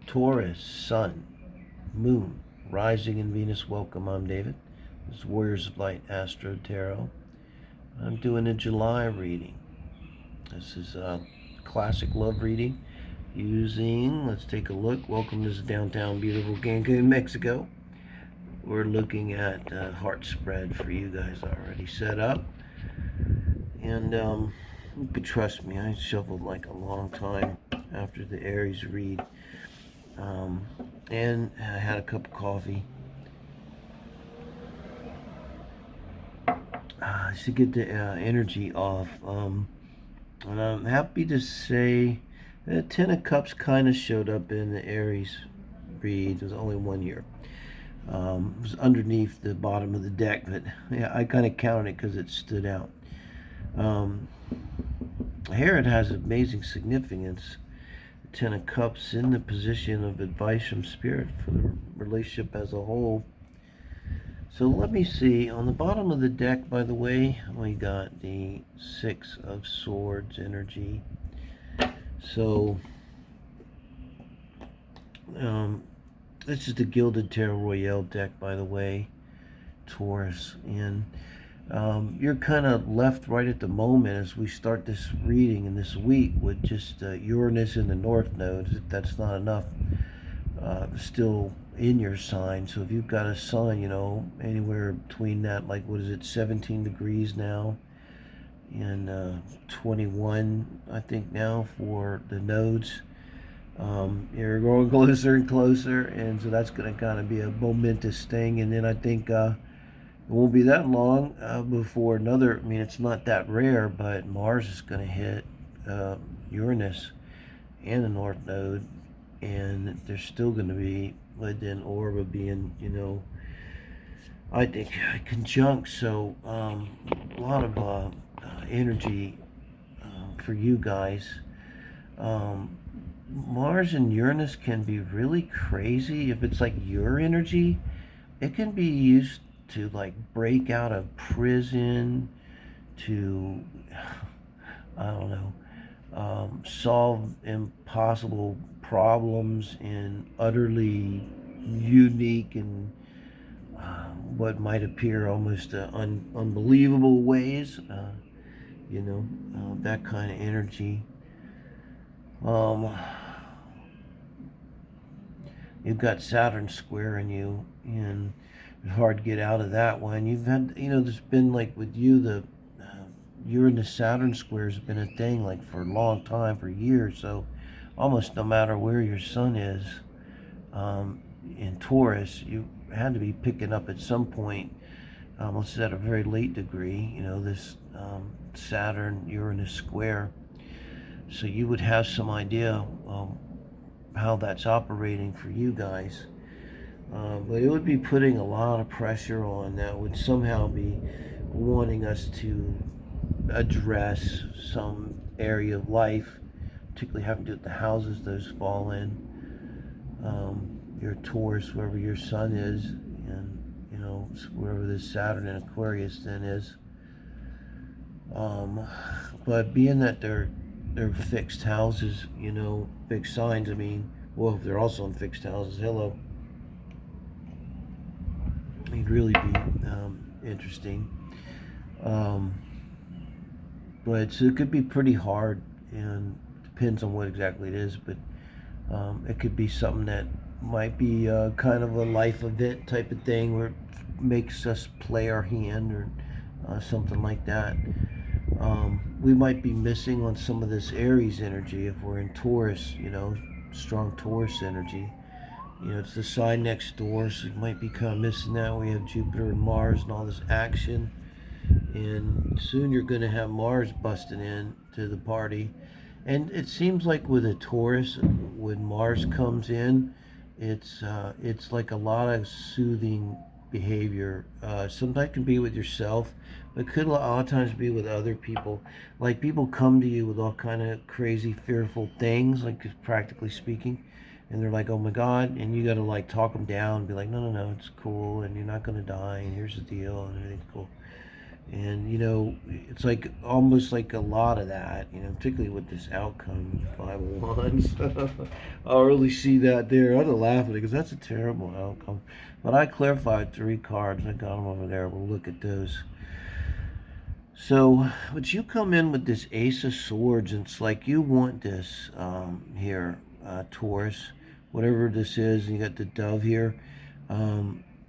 Taurus, Sun, Moon, Rising in Venus. Welcome, I'm David. This is Warriors of Light Astro-Tarot. I'm doing a July reading. This is a classic love reading using, let's take a look. Welcome to downtown beautiful Cancun, Mexico. We're looking at heart spread for you guys already set up. And you could trust me, I shuffled like a long time after the Aries read. And I had a cup of coffee to get the energy off. And I'm happy to say that Ten of Cups kind of showed up in the Aries read. There's only one here. It was underneath the bottom of the deck, but yeah, I kind of counted it because it stood out. Here it has amazing significance. Ten of Cups in the position of advice from Spirit for the relationship as a whole. So let me see. On the bottom of the deck, by the way, we got the Six of Swords energy. So this is the Gilded Tarot Royale deck, by the way, Taurus. And you're kind of left right at the moment as we start this reading in this week with just Uranus in the North Node. If that's not enough, still in your sign. So if you've got a sun, anywhere between that, like what is it, 17 degrees now, and 21, I think now for the nodes. You're going closer and closer, and so that's going to kind of be a momentous thing. And then I think it won't be that long before another, it's not that rare, but Mars is going to hit Uranus and the North Node, and there's still going to be within orb of being, I think, conjunct. So a lot of energy for you guys. Mars and Uranus can be really crazy. If it's like your energy, it can be used to like break out of prison, to I don't know, solve impossible problems in utterly unique and what might appear almost unbelievable ways. That kind of energy. You've got Saturn squaring you, and it's hard to get out of that one. You've had, there's been like with you, the Uranus Saturn squares have been a thing like for a long time, for years. So almost no matter where your sun is in Taurus, you had to be picking up at some point, almost at a very late degree, this Saturn Uranus square. So you would have some idea how that's operating for you guys. But it would be putting a lot of pressure on that would somehow be wanting us to address some area of life, particularly having to do with the houses those fall in. Your Taurus, wherever your sun is, and wherever this Saturn and Aquarius then is. But being that they're fixed houses, fixed signs, well, if they're also in fixed houses, hello. It'd really be interesting. But so it could be pretty hard, and depends on what exactly it is, but it could be something that might be kind of a life event type of thing where it makes us play our hand or something like that. We might be missing on some of this Aries energy if we're in Taurus, strong Taurus energy. It's the sign next door, so you might be kind of missing that. We have Jupiter and Mars and all this action, and soon you're going to have Mars busting in to the party. And it seems like with a Taurus, when Mars comes in, it's like a lot of soothing behavior. Sometimes it can be with yourself, but it could a lot of times be with other people. Like people come to you with all kind of crazy, fearful things, like practically speaking, and they're like, "Oh my God," and you got to like talk them down, and be like, "No, it's cool, and you're not gonna die, and here's the deal, and everything's cool." And, you know, it's like almost like a lot of that, you know, particularly with this outcome, Five of Wands. I'll really see that there. I had to laugh at it because that's a terrible outcome. But I clarified 3 cards. I got them over there. We'll look at those. So, but you come in with this Ace of Swords, and it's like you want this here, Taurus, whatever this is. And you got the dove here.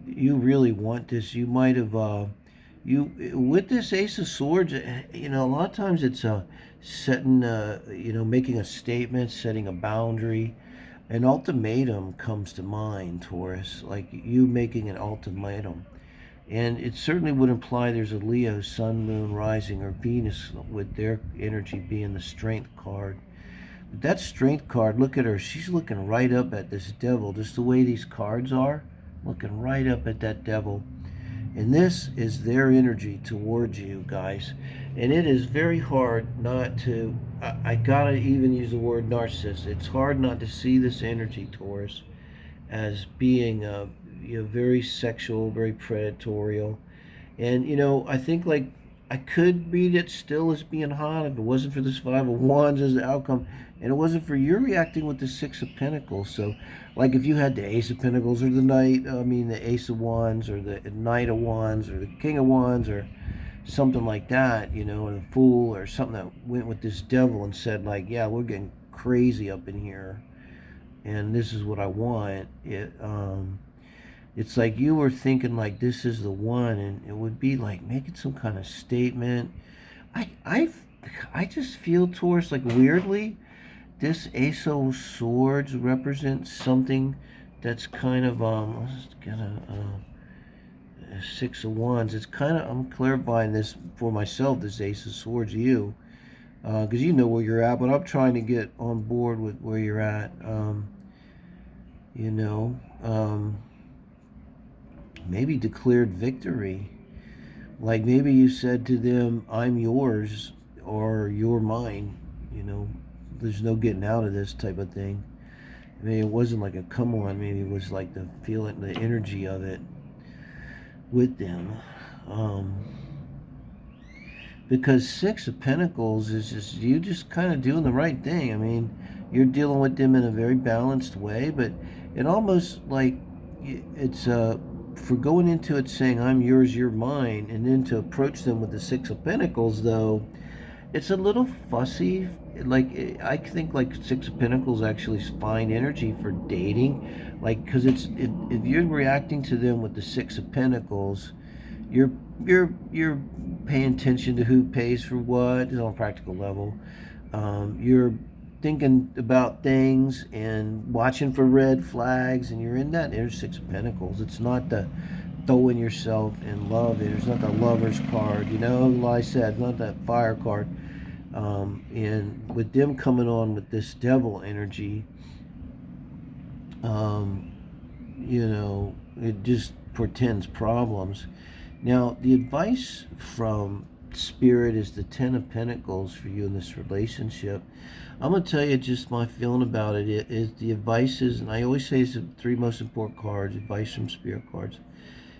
You really want this. You might have, you with this Ace of Swords. You know, a lot of times it's setting, you know, making a statement, setting a boundary. An ultimatum comes to mind, Taurus, like you making an ultimatum. And it certainly would imply there's a Leo, Sun, Moon, Rising, or Venus with their energy being the Strength card. But that Strength card, look at her. She's looking right up at this devil. Just the way these cards are, looking right up at that devil. And this is their energy towards you, guys. And it is very hard not to, I gotta even use the word narcissist. It's hard not to see this energy, Taurus, as being you know, very sexual, very predatorial. And, you know, I think like I could read it still as being hot if it wasn't for this Five of Wands as the outcome, and it wasn't for you reacting with the Six of Pentacles. So, like if you had the Ace of Pentacles or the Ace of Wands or the Knight of Wands or the King of Wands or something like that, you know, or the Fool or something that went with this devil and said like, yeah, we're getting crazy up in here, and this is what I want. It's like you were thinking like this is the one, and it would be like making some kind of statement. I I I just feel towards like weirdly, this Ace of Swords represents something that's kind of let's get a Six of Wands. It's kind of, I'm clarifying this for myself. This Ace of Swords, you, because you know where you're at, but I'm trying to get on board with where you're at. You know. Maybe declared victory. Like maybe you said to them, I'm yours or you're mine. You know, there's no getting out of this type of thing. Maybe it wasn't like a come on. Maybe it was like the feeling, the energy of it with them. Because Six of Pentacles is just you just kind of doing the right thing. I mean, you're dealing with them in a very balanced way, but it almost like it's for going into it saying I'm yours, you're mine, and then to approach them with the Six of Pentacles, though, it's a little fussy. Like I think like Six of Pentacles actually is fine energy for dating, like because if you're reacting to them with the Six of Pentacles, you're you're paying attention to who pays for what on a practical level. You're thinking about things and watching for red flags, and you're in that inner Six of Pentacles. It's not the throwing yourself in love. It's not the Lover's card. You know, like I said, it's not that Fire card. And with them coming on with this Devil energy, you know, it just portends problems. Now, the advice from Spirit is the Ten of Pentacles for you in this relationship. I'm going to tell you just my feeling about it. It is the advice is, and I always say it's the 3 most important cards, advice from Spirit cards.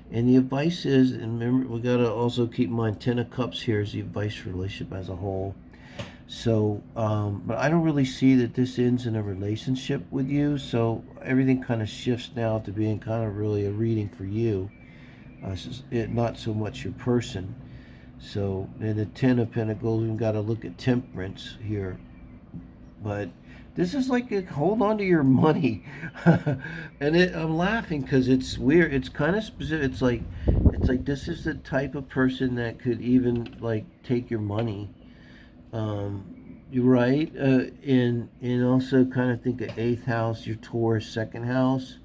And the advice is, and remember, we got to also keep in mind 10 of Cups here is the advice for relationship as a whole. So, but I don't really see that this ends in a relationship with you. So everything kind of shifts now to being kind of really a reading for you. Not so much your person. So in the Ten of Pentacles, we've got to look at Temperance here. But this is like a hold on to your money. And I'm laughing because it's weird. It's kind of specific. It's like this is the type of person that could even like take your money. You're right. And also kind of think of 8th house, your Taurus 2nd house.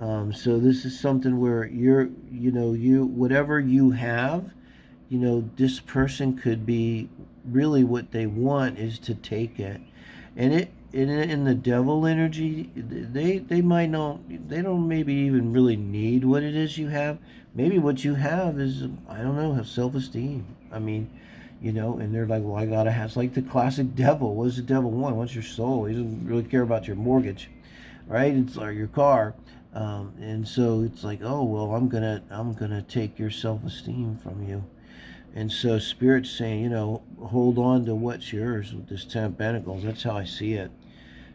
So this is something where whatever you have, this person could be really what they want is to take it. And in the Devil energy, they might not, they don't maybe even really need what it is you have. Maybe what you have is, I don't know, have self-esteem. I mean, and they're like, well, I gotta have, it's like the classic devil. What does the devil want? He wants your soul. He doesn't really care about your mortgage, right? It's like your car. And so it's like, oh, well, I'm gonna take your self-esteem from you. And so Spirit's saying, you know, hold on to what's yours with this Ten of Pentacles. That's how I see it.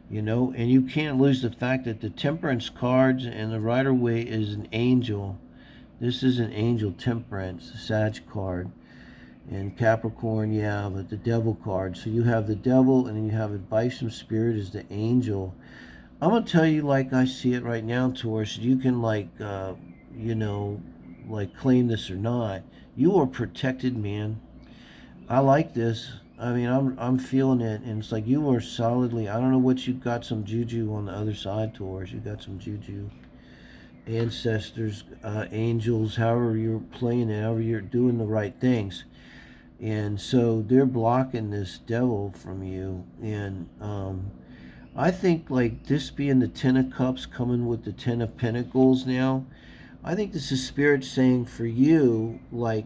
You know, and you can't lose the fact that the Temperance cards and the Rider-Waite is an angel. This is an angel, Temperance, the Sag card. And Capricorn, yeah, but the Devil card. So you have the Devil, and then you have advice from Spirit as the angel. I'm going to tell you like I see it right now, Taurus. You can you know, like claim this or not. You are protected, man. I like this. I mean, I'm feeling it, and it's like you are solidly. I don't know what you got, some juju on the other side, Taurus. You got some juju, ancestors, angels, however you're playing it, however you're doing the right things, and so they're blocking this devil from you. And I think like this being the Ten of Cups coming with the Ten of Pentacles now. I think this is Spirit saying for you, like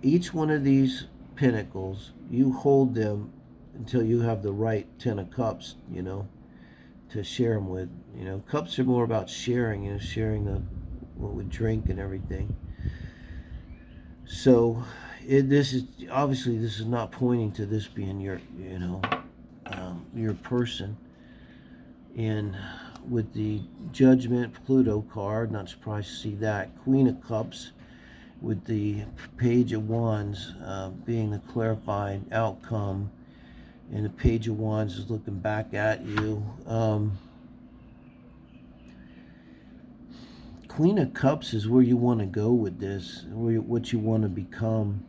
each one of these pentacles, you hold them until you have the right Ten of Cups, you know, to share them with. You know, cups are more about sharing, you know, sharing the what we drink and everything. So, this is obviously this is not pointing to this being your, you know, your person. And with the Judgment Pluto card, not surprised to see that. Queen of Cups with the Page of Wands being the clarified outcome, and the Page of Wands is looking back at you. Queen of Cups is where you want to go with this, what you want to become.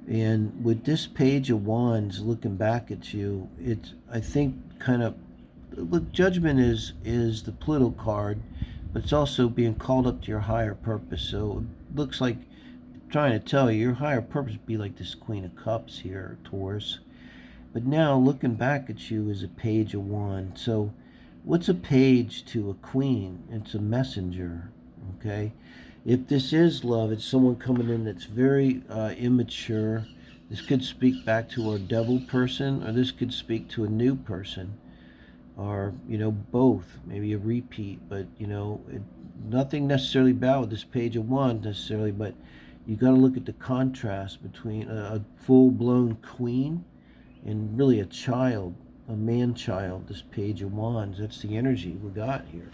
And with this Page of Wands looking back at you, it's, I think, kind of, look, Judgment is the Pluto card, but it's also being called up to your higher purpose. So it looks like trying to tell you your higher purpose would be like this Queen of Cups here, Taurus. But now looking back at you is a Page of Wands. So what's a page to a queen? It's a messenger, okay? If this is love, it's someone coming in that's very immature. This could speak back to our devil person, or this could speak to a new person, or, you know, both, maybe a repeat. But, you know, nothing necessarily bad with this Page of Wands necessarily, but you got to look at the contrast between a full-blown queen and really a child, a man-child, this Page of Wands. That's the energy we got here.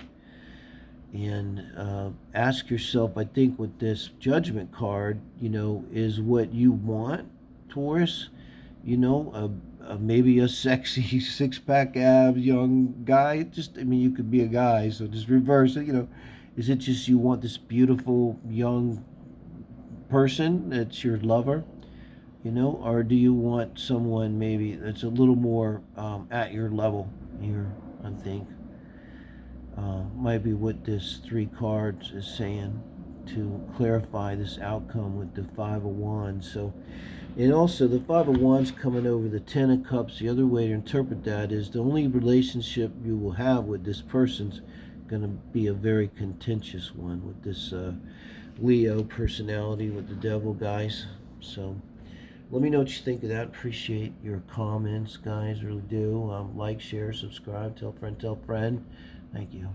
And ask yourself, I think with this Judgment card, you know, is what you want, Taurus, you know, maybe a sexy six-pack abs young guy. Just, I mean, you could be a guy, so just reverse it, you know. Is it just you want this beautiful young person that's your lover, you know, or do you want someone maybe that's a little more at your level here? I think might be what this three cards is saying to clarify this outcome with the Five of Wands. So, and also the Five of Wands coming over the Ten of Cups. The other way to interpret that is the only relationship you will have with this person's going to be a very contentious one with this Leo personality with the devil, guys. So let me know what you think of that. Appreciate your comments, guys. Really do. Like, share, subscribe, tell friend, tell friend. Thank you.